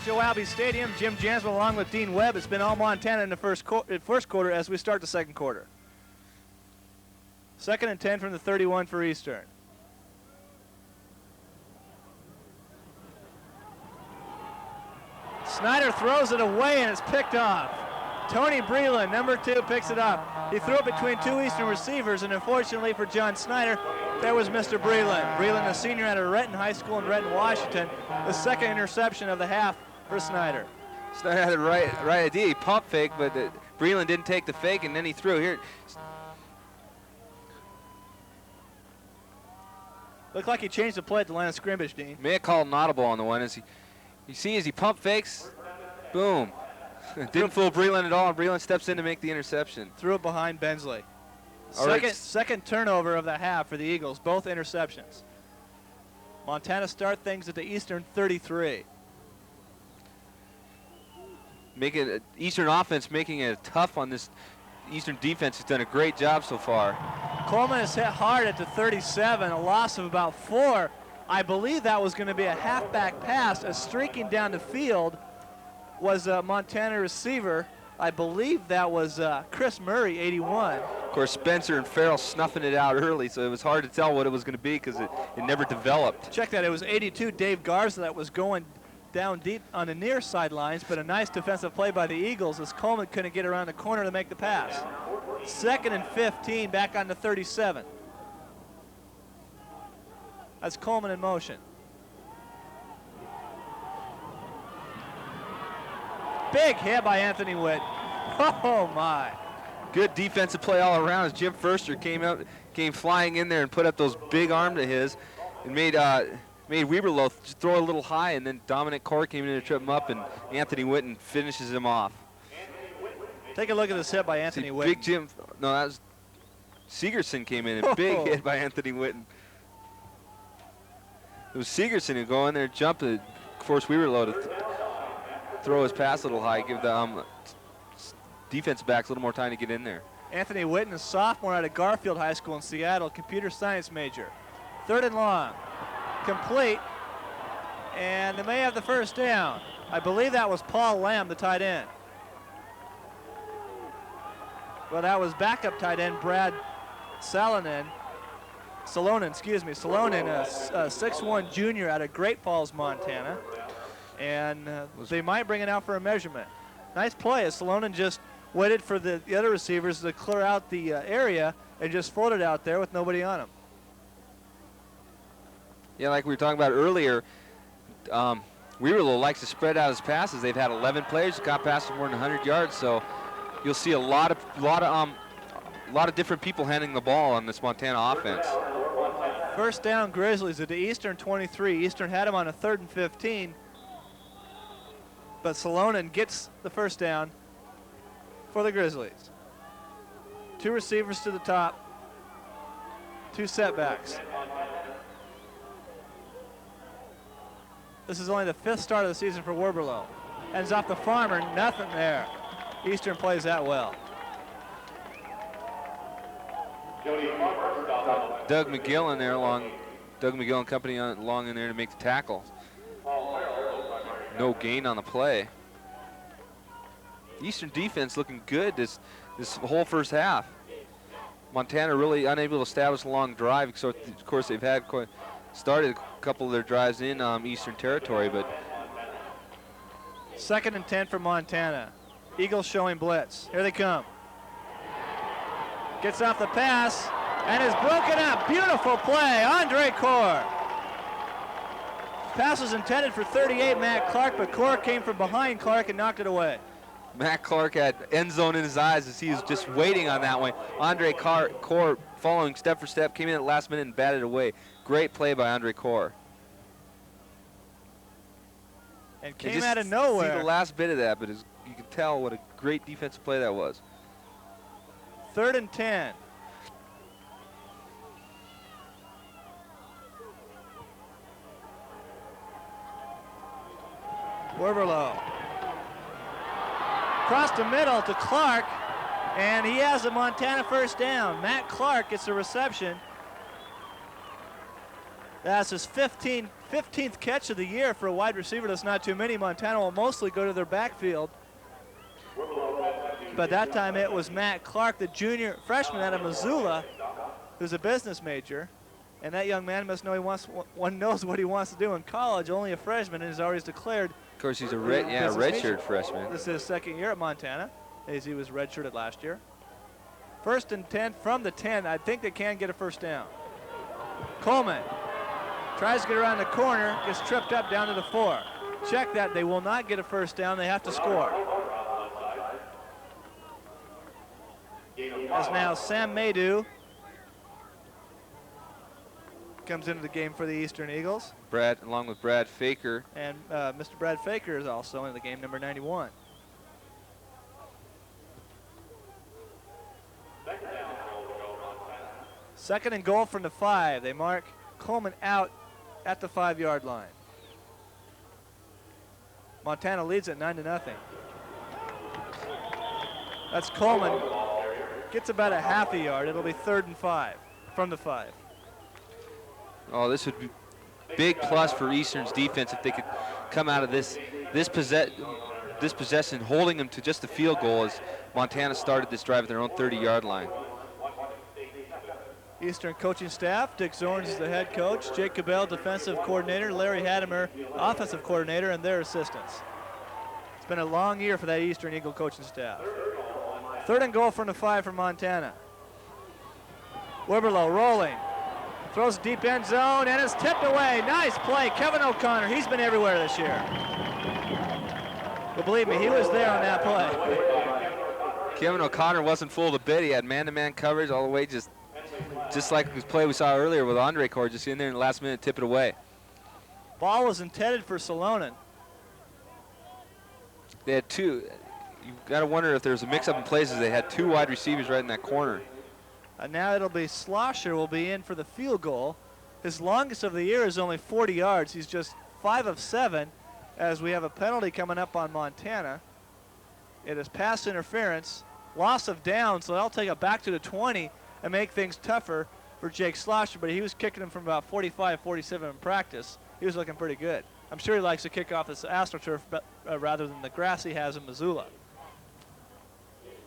Joe Albee Stadium. Jim Jansman along with Dean Webb. It's been all Montana in the first quarter as we start the second quarter. 2nd and 10 from the 31 for Eastern. Snyder throws it away and it's picked off. Tony Breland, number 2, picks it up. He threw it between 2 Eastern receivers, and unfortunately for John Snyder, there was Mr. Breland. Breland, a senior out of Renton High School in Renton, Washington. The 2nd interception of the half for Snyder. Snyder had the right idea. He pump fake, but Breland didn't take the fake, and then he threw. Here. Looked like he changed the play at the line of scrimmage, Dean. May have called an audible on the one. As he pump fakes, boom. Didn't fool Breland at all, and Breland steps in to make the interception. Threw it behind Bensley. Right. Second turnover of the half for the Eagles, both interceptions. Montana start things at the Eastern 33. Eastern offense making it tough on this. Eastern defense has done a great job so far. Coleman is hit hard at the 37, a loss of about 4. I believe that was going to be a halfback pass. As streaking down the field was a Montana receiver. I believe that was Chris Murray, 81. Of course, Spencer and Farrell snuffing it out early, so it was hard to tell what it was going to be because it never developed. Check that. It was 82, Dave Garza, that was going down deep on the near sidelines, but a nice defensive play by the Eagles as Coleman couldn't get around the corner to make the pass. 2nd and 15, back on the 37. That's Coleman in motion. Big hit by Anthony Witt. Oh my. Good defensive play all around as Jim Furster came flying in there and put up those big arms of his and made Weberlow throw a little high, and then Dominic Core came in to trip him up, and Anthony Witten finishes him off. Take a look at this hit by Anthony Witten. Big Jim, no, that was Segerson came in, and big hit by Anthony Witten. It was Segerson who go in there and jump and force Weberlow to throw his pass a little high, give the defense backs a little more time to get in there. Anthony Witten, a sophomore out of Garfield High School in Seattle, computer science major. 3rd and long, complete, and they may have the first down. I believe that was Paul Lamb, the tight end. Well, that was backup tight end Brad Salonen, a 6'1" junior out of Great Falls, Montana. And they might bring it out for a measurement. Nice play as Salonen just waited for the other receivers to clear out the area and just floated out there with nobody on him. Yeah, like we were talking about earlier, Weberlow likes to spread out his passes. They've had 11 players who got passes more than 100 yards, so you'll see a lot of different people handling the ball on this Montana offense. First down, Grizzlies at the Eastern 23. Eastern had him on a 3rd and 15. But Salonen gets the first down for the Grizzlies. 2 receivers to the top, 2 setbacks. This is only the 5th start of the season for Weberlow. Ends off the Farmer, nothing there. Eastern plays that well. Doug McGill in there Doug McGill and company along in there to make the tackle. No gain on the play. Eastern defense looking good this whole first half. Montana really unable to establish a long drive. So of course they've had started a couple of their drives in Eastern territory, but 2nd and 10 for Montana. Eagles showing blitz. Here they come. Gets off the pass and is broken up. Beautiful play, Andre Core. Pass was intended for 38, Matt Clark, but Core came from behind Clark and knocked it away. Matt Clark had end zone in his eyes as he was just waiting on that one. Andre Core following step for step, came in at the last minute and batted away. Great play by Andre Core. And came out of nowhere. See the last bit of that, but you can tell what a great defensive play that was. 3rd and 10. Weberlow. Across the middle to Clark, and he has a Montana first down. Matt Clark gets a reception. That's his 15th catch of the year for a wide receiver. That's not too many. Montana will mostly go to their backfield. But that time it was Matt Clark, the junior freshman out of Missoula, who's a business major. And that young man must know knows what he wants to do in college. Only a freshman, and he's already declared. Of course, he's a redshirt freshman. This is his second year at Montana, as he was redshirted last year. 1st and 10 from the 10. I think they can get a first down. Coleman tries to get around the corner, gets tripped up down to the 4. Check that. They will not get a first down. They have to score. As now Sam Maydew comes into the game for the Eastern Eagles. Along with Brad Faker. And Mr. Brad Faker is also in the game, number 91. Second and goal from the 5. They mark Coleman out at the 5-yard line. Montana leads at 9-0. That's Coleman. Gets about a half a yard. It'll be 3rd and 5 from the 5. Oh, this would be big plus for Eastern's defense if they could come out of this possession holding them to just the field goal as Montana started this drive at their own 30-yard line. Eastern coaching staff, Dick Zorns is the head coach, Jake Cabell, defensive coordinator, Larry Hadimer, offensive coordinator, and their assistants. It's been a long year for that Eastern Eagle coaching staff. 3rd and goal from the 5 for Montana. Wiberlow rolling, throws deep end zone, and it's tipped away. Nice play, Kevin O'Connor. He's been everywhere this year. But believe me, he was there on that play. Kevin O'Connor wasn't fooled a bit. He had man-to-man coverage all the way, just like the play we saw earlier with Andre Core, just in there in the last minute, tip it away. Ball was intended for Salonen. They had 2. You've got to wonder if there's a mix-up in places. They had 2 wide receivers right in that corner. Now it'll be Slosher will be in for the field goal. His longest of the year is only 40 yards. He's just 5 of 7 as we have a penalty coming up on Montana. It is pass interference, loss of down, so they'll take it back to the 20 and make things tougher for Jake Slosher, but he was kicking him from about 45, 47 in practice. He was looking pretty good. I'm sure he likes to kick off this AstroTurf rather than the grass he has in Missoula.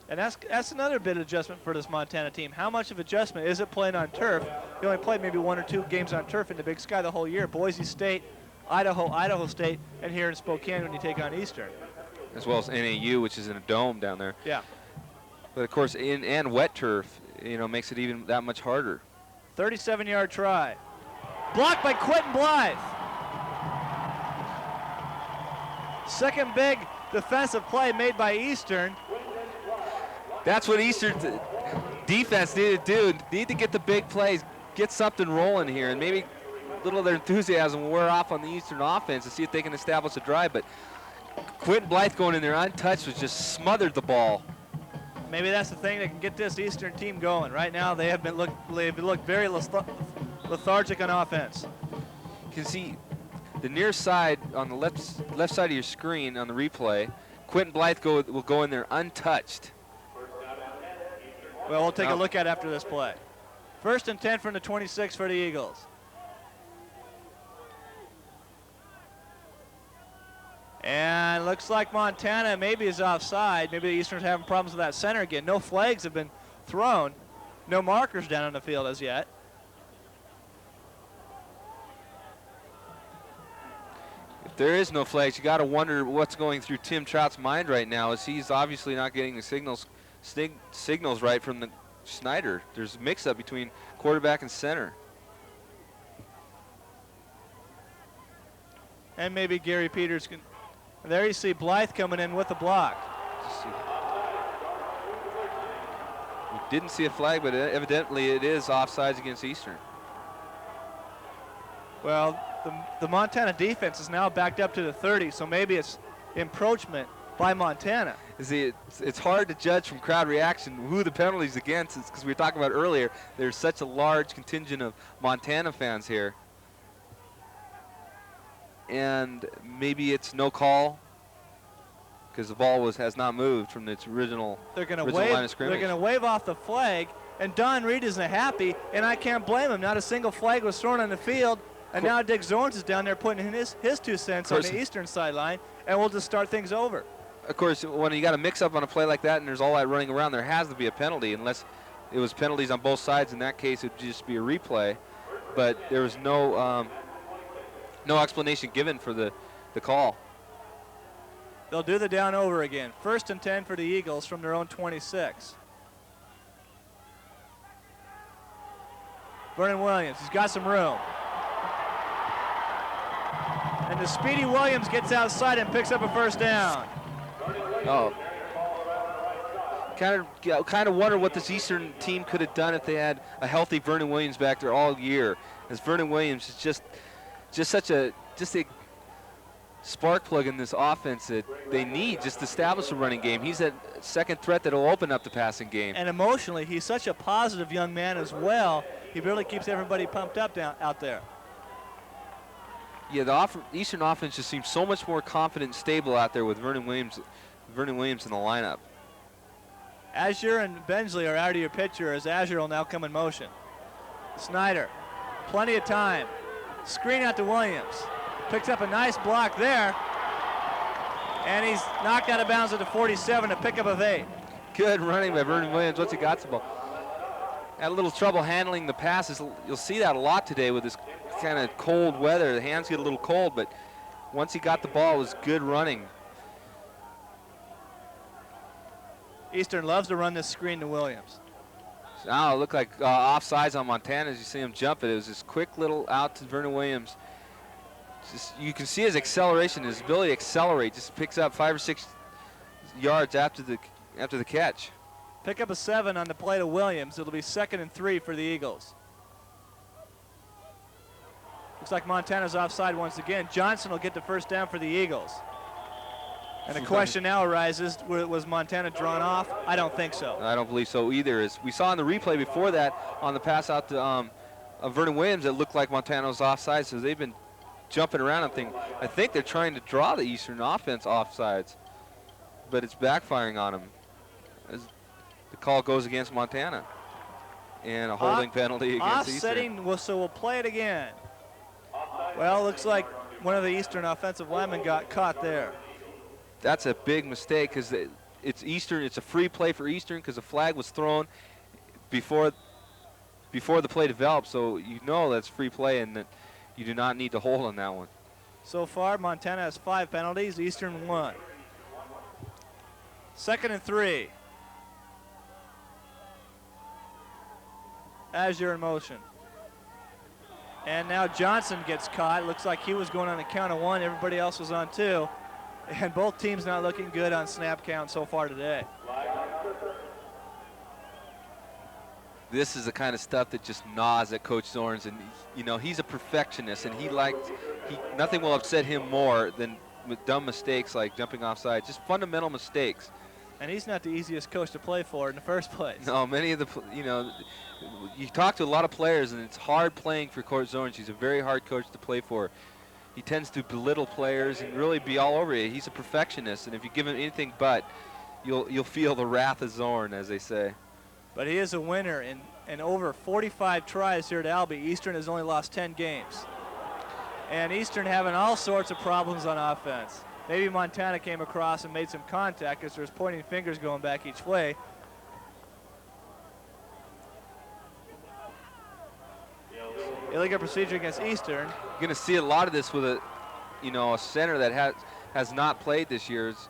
And that's another bit of adjustment for this Montana team. How much of adjustment is it playing on turf? He only played maybe 1 or 2 games on turf in the Big Sky the whole year. Boise State, Idaho State, and here in Spokane when you take on Eastern. As well as NAU, which is in a dome down there. Yeah. But of course, and wet turf, makes it even that much harder. 37-yard try. Blocked by Quentin Blythe. Second big defensive play made by Eastern. That's what Eastern's defense needed to do. Need to get the big plays, get something rolling here, and maybe a little of their enthusiasm will wear off on the Eastern offense to see if they can establish a drive. But Quentin Blythe going in there untouched was just smothered the ball. Maybe that's the thing that can get this Eastern team going. Right now, they've looked very lethargic on offense. You can see the near side on the left side of your screen on the replay. Quentin Blythe will go in there untouched. Well, we'll take a look at it after this play. 1st and 10 from the 26 for the Eagles. And looks like Montana maybe is offside. Maybe the Eastern's having problems with that center again. No flags have been thrown. No markers down on the field as yet. If there is no flags, you got to wonder what's going through Tim Trout's mind right now, as he's obviously not getting the signals right from the Snyder. There's a mix-up between quarterback and center. And maybe Gary Peters can. There you see Blythe coming in with the block. We didn't see a flag, but evidently it is offsides against Eastern. Well, the Montana defense is now backed up to the 30, so maybe it's encroachment by Montana. See, it's hard to judge from crowd reaction who the penalty's against, because we were talking about earlier, there's such a large contingent of Montana fans here. And maybe it's no call because the ball has not moved from its original line of scrimmage. They're going to wave off the flag, and Don Reed isn't happy, and I can't blame him. Not a single flag was thrown on the field, And now Dick Zorns is down there putting in his 2 cents on the Eastern sideline, and we'll just start things over. Of course, when you got a mix-up on a play like that and there's all that running around, there has to be a penalty, unless it was penalties on both sides. In that case, it would just be a replay. But there was no explanation given for the call. They'll do the down over again. 1st and 10 for the Eagles from their own 26. Vernon Williams, he's got some room. And the speedy Williams gets outside and picks up a 1st down. Oh. Kind of wonder what this Eastern team could have done if they had a healthy Vernon Williams back there all year. As Vernon Williams is just such a spark plug in this offense that they need just to establish a running game. He's that second threat that will open up the passing game. And emotionally, he's such a positive young man as well. He really keeps everybody pumped up out there. Yeah, the Eastern offense just seems so much more confident and stable out there with Vernon Williams in the lineup. Azure and Bensley are out of your picture as Azure will now come in motion. Snyder, plenty of time. Screen out to Williams. Picks up a nice block there. And he's knocked out of bounds at the 47, a pickup of 8. Good running by Vernon Williams once he got the ball. Had a little trouble handling the passes. You'll see that a lot today with this kind of cold weather. The hands get a little cold, but once he got the ball, it was good running. Eastern loves to run this screen to Williams. Now it looked like offsides on Montana as you see him jump it. It was this quick little out to Vernon Williams. You can see his acceleration, his ability to accelerate. Just picks up 5 or 6 yards after the catch. Pick up a 7 on the play to Williams. It'll be 2nd and 3 for the Eagles. Looks like Montana's offside once again. Johnson will get the 1st down for the Eagles. And the question now arises, was Montana drawn off? I don't think so. I don't believe so either. As we saw in the replay before that on the pass out to Vernon Williams, it looked like Montana was offside, so they've been jumping around. I think they're trying to draw the Eastern offense offsides, but it's backfiring on them. As the call goes against Montana. And a holding penalty against Eastern. Offsetting, so we'll play it again. Well, looks like one of the Eastern offensive linemen got caught there. That's a big mistake because it's Eastern. It's a free play for Eastern because the flag was thrown before the play developed. So you know that's free play and that you do not need to hold on that one. So far, Montana has 5 penalties. Eastern 1. 2nd and 3. Azure in motion. And now Johnson gets caught. Looks like he was going on the count of 1. Everybody else was on 2. And both teams not looking good on snap count so far today. This is the kind of stuff that just gnaws at Coach Zorns, and you know he's a perfectionist, and nothing will upset him more than with dumb mistakes like jumping offside, just fundamental mistakes. And he's not the easiest coach to play for in the first place. No, many of you talk to a lot of players, and it's hard playing for Coach Zorns. He's a very hard coach to play for. He tends to belittle players and really be all over you. He's a perfectionist, and if you give him anything but, you'll feel the wrath of Zorn, as they say. But he is a winner in over 45 tries here at Albee. Eastern has only lost 10 games. And Eastern having all sorts of problems on offense. Maybe Montana came across and made some contact as there's pointing fingers going back each way. Illegal procedure against Eastern. You're going to see a lot of this with a center that has not played this year. It's